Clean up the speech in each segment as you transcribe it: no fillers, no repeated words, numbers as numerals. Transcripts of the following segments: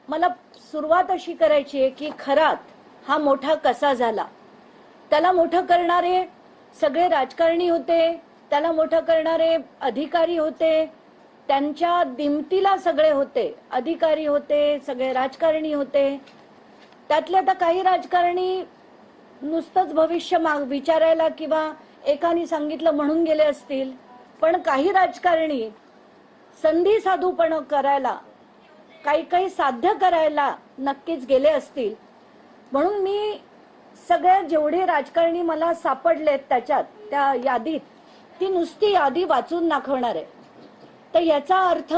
मला सुरुवात अशी करायची आहे की खरात हा मोठा कसा झाला. त्याला मोठं करणारे सगळे राजकारणी होते, त्याला मोठं करणारे अधिकारी होते, त्यांच्या दिमतीला सगळे होते, अधिकारी होते, सगळे राजकारणी होते. त्यातले आता काही राजकारणी नुसतंच भविष्य विचारायला किंवा एकाने सांगितलं म्हणून गेले असतील, पण काही राजकारणी संधी साधूपण करायला, काही काही साध्य करायला नक्कीच गेले असतील. म्हणून मी सगळे जेवढे राजकारणी मला सापडलेत त्याच्यात त्या यादीत, ती नुसती यादी वाचून दाखवणार आहे. तर याचा अर्थ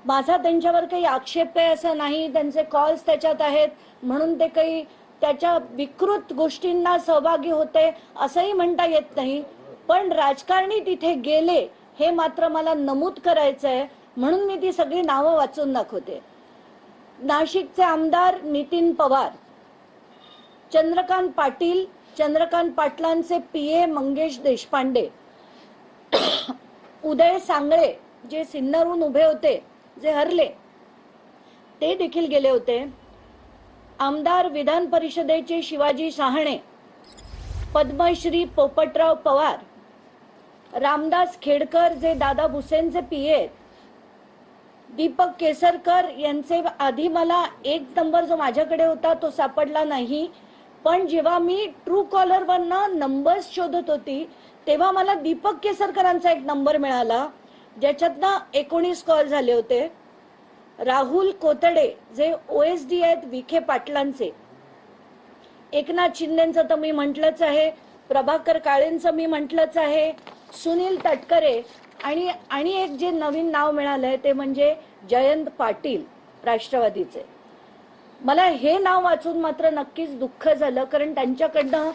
माझा त्यांच्यावर काही आक्षेप आहे असं नाही, त्यांचे कॉल्स त्याच्यात आहेत म्हणून ते काही त्याच्या विकृत गोष्टींना सहभागी होते असंही म्हणता येत नाही. पण राजकारणी तिथे गेले हे मात्र मला नमूद करायचंय, म्हणून मी ती सगळी नावं वाचून दाखवते. नाशिकचे आमदार नितीन पवार, चंद्रकांत पाटील, चंद्रकांत पाटलांचे पीए मंगेश देशपांडे, उदय सांगळे जे सिन्नरहून उभे होते, जे हरले ते देखील गेले होते. आमदार विधान परिषदेचे शिवाजी शहाणे, पद्मश्री पोपटराव पवार, रामदास खेडकर जे दादा भुसेनचे पीए, दीपक केसरकर यांचे आधी मला एक नंबर जो माझ्याकडे होता तो सापडला नाही, पण जेव्हा मी ट्रू कॉलर वरनं नंबर्स शोधत होती तेव्हा मला दीपक केसरकरांचा एक नंबर मिळाला ज्याच्यातनं 19 कॉल झाले होते. राहुल कोतडे जे ओएसडी आहेत विखे पाटलांचे, एकनाथ शिंदेचं तर मी म्हटलंच आहे, प्रभाकर काळेंचं मी म्हटलंच आहे, सुनील तटकरे आणि एक जे नवीन नाव मिळालंय ते म्हणजे जयंत पाटील राष्ट्रवादीचे. मला हे नाव वाचून मात्र नक्कीच दुःख झालं, कारण त्यांच्याकडनं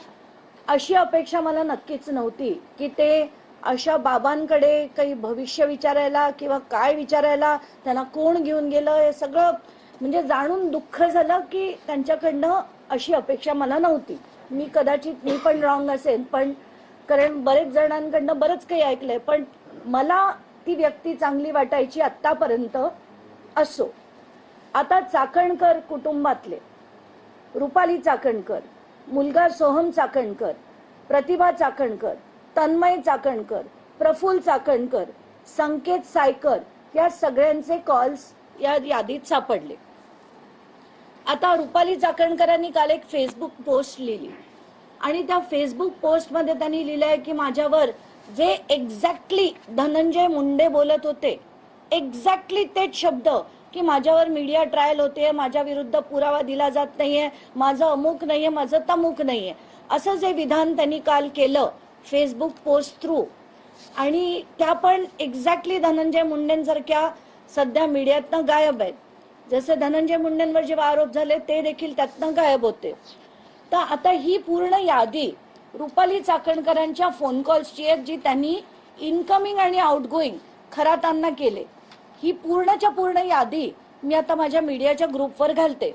अशी अपेक्षा मला नक्कीच नव्हती की ते अशा बाबांकडे काही भविष्य विचारायला किंवा काय विचारायला, त्यांना कोण घेऊन गेलं, हे सगळं म्हणजे जाणून दुःख झालं की त्यांच्याकडनं अशी अपेक्षा मला नव्हती. मी कदाचित मी पण रॉंग असेल, पण कारण बरेच जणांकडनं बरंच काही ऐकलंय, पण मला ती व्यक्ती चांगली वाटायची आतापर्यंत. असो, आता चाकणकर कुटुंबातले रुपाली चाकणकर, मुलगा सोहम चाकणकर, प्रतिभा चाकणकर, तन्मय चाकणकर, प्रफुल्ल चाकणकर, संकेत सायकर या सगळ्यांचे कॉल्स या यादीत सापडले. आता रुपाली चाकणकरांनी काल एक फेसबुक पोस्ट लिहिली आणि त्या फेसबुक पोस्ट मध्ये त्यांनी लिहिलंय की माझ्यावर जे एक्झॅक्टली धनंजय मुंडे बोलत होते, एक्झॅक्टली तेच शब्द की माझ्यावर मीडिया ट्रायल होते, माझ्या विरुद्ध पुरावा दिला जात नाहीये, माझं अमुक नाहीये, माझं तमुक नाहीये, असं जे विधान त्यांनी काल केलं फेसबुक पोस्ट थ्रू, आणि त्या पण एक्झॅक्टली धनंजय मुंडेंसारख्या सध्या मीडियातनं गायब आहेत. जसे धनंजय मुंडेंवर जेव्हा आरोप झाले ते देखील त्यातनं गायब होते. तर आता ही पूर्ण यादी रुपाली चाकणकरांच्या फोन कॉल्सची आहे जी त्यांनी इनकमिंग आणि आउटगोईंग खरातांना केले. ही पूर्णच्या पूर्ण यादी मी आता माझ्या मीडियाच्या ग्रुपवर घालते.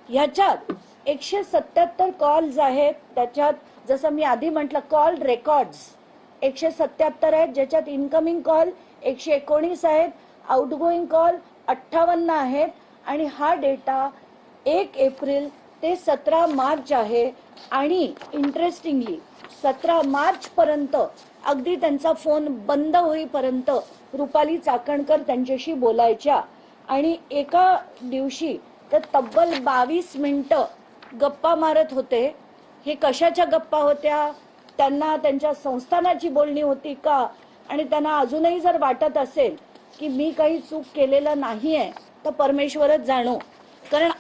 ह्याच्यात 177 कॉल्स आहेत, त्याच्यात जसं मी आधी म्हटलं कॉल रेकॉर्ड्स 177 आहेत, ज्याच्यात इनकमिंग कॉल 119 आहेत, आउटगोईंग कॉल 58 आहेत, आणि हा डेटा 1 एप्रिल ते 17 मार्च आहे. आणि इंटरेस्टिंगली 17 मार्च पर्यंत अगदी त्यांचा फोन बंद होईपर्यंत रुपाली चाकणकर त्यांच्याशी बोलायच्या, आणि एका दिवशी तर तब्बल 22 मिनिटं गप्पा मारत होते. हे कशाच्या गप्पा होत्या, त्यांना त्यांच्या संस्थानाची बोलणी होती का, आणि त्यांना अजूनही जर वाटत असेल की मी काही चूक केलेलं नाहीये तर परमेश्वरच जाणो. कारण